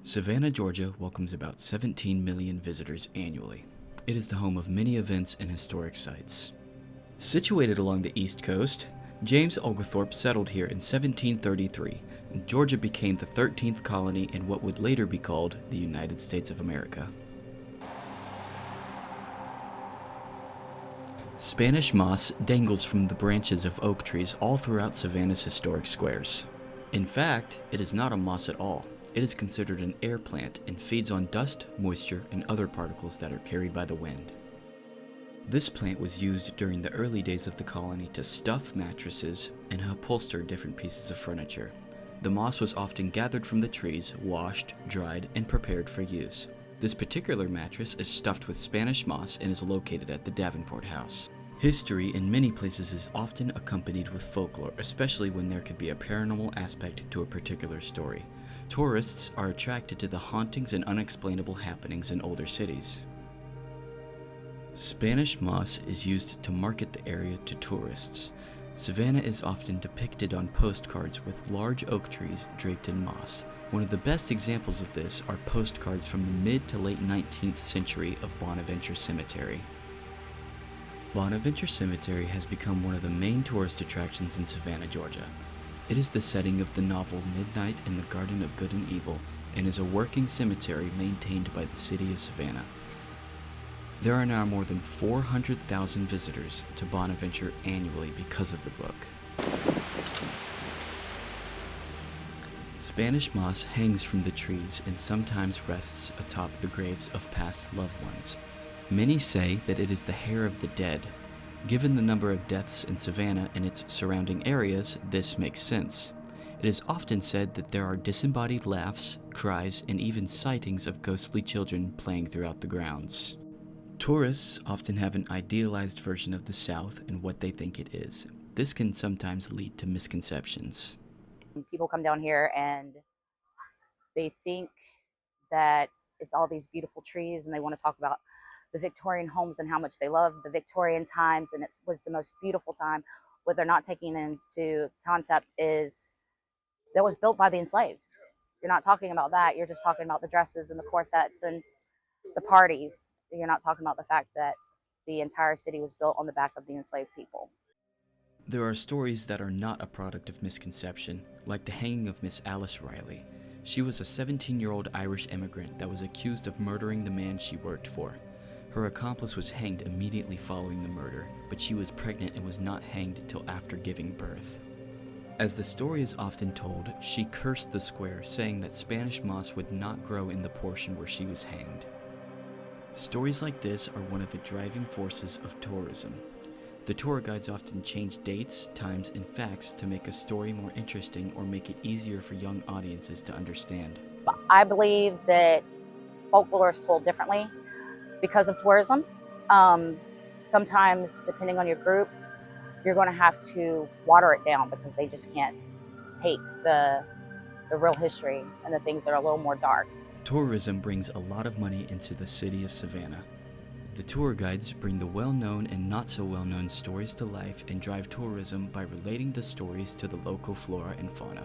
Savannah, Georgia welcomes about 17 million visitors annually. It is the home of many events and historic sites. Situated along the East Coast, James Oglethorpe settled here in 1733, and Georgia became the 13th colony in what would later be called the United States of America. Spanish moss dangles from the branches of oak trees all throughout Savannah's historic squares. In fact, it is not a moss at all. It is considered an air plant and feeds on dust, moisture, and other particles that are carried by the wind. This plant was used during the early days of the colony to stuff mattresses and upholster different pieces of furniture. The moss was often gathered from the trees, washed, dried, and prepared for use. This particular mattress is stuffed with Spanish moss and is located at the Davenport House. History in many places is often accompanied with folklore, especially when there could be a paranormal aspect to a particular story. Tourists are attracted to the hauntings and unexplainable happenings in older cities. Spanish moss is used to market the area to tourists. Savannah is often depicted on postcards with large oak trees draped in moss. One of the best examples of this are postcards from the mid to late 19th century of Bonaventure Cemetery. Bonaventure Cemetery has become one of the main tourist attractions in Savannah, Georgia. It is the setting of the novel Midnight in the Garden of Good and Evil and is a working cemetery maintained by the city of Savannah. There are now more than 400,000 visitors to Bonaventure annually because of the book. Spanish moss hangs from the trees and sometimes rests atop the graves of past loved ones. Many say that it is the hair of the dead. Given the number of deaths in Savannah and its surrounding areas, this makes sense. It is often said that there are disembodied laughs, cries, and even sightings of ghostly children playing throughout the grounds. Tourists often have an idealized version of the South and what they think it is. This can sometimes lead to misconceptions. People come down here and they think that it's all these beautiful trees and they want to talk about the Victorian homes and how much they love the Victorian times and it was the most beautiful time. What they're not taking into concept is that was built by the enslaved. You're not talking about that. You're just talking about the dresses and the corsets and the parties. You're not talking about the fact that the entire city was built on the back of the enslaved people. There are stories that are not a product of misconception, like the hanging of Miss Alice Riley. She was a 17-year-old Irish immigrant that was accused of murdering the man she worked for. Her accomplice was hanged immediately following the murder, but she was pregnant and was not hanged until after giving birth. As the story is often told, she cursed the square, saying that Spanish moss would not grow in the portion where she was hanged. Stories like this are one of the driving forces of tourism. The tour guides often change dates, times, and facts to make a story more interesting or make it easier for young audiences to understand. I believe that folklore is told differently because of tourism. Sometimes, depending on your group, you're going to have to water it down because they just can't take the real history and the things that are a little more dark. Tourism brings a lot of money into the city of Savannah. The tour guides bring the well-known and not so well-known stories to life and drive tourism by relating the stories to the local flora and fauna.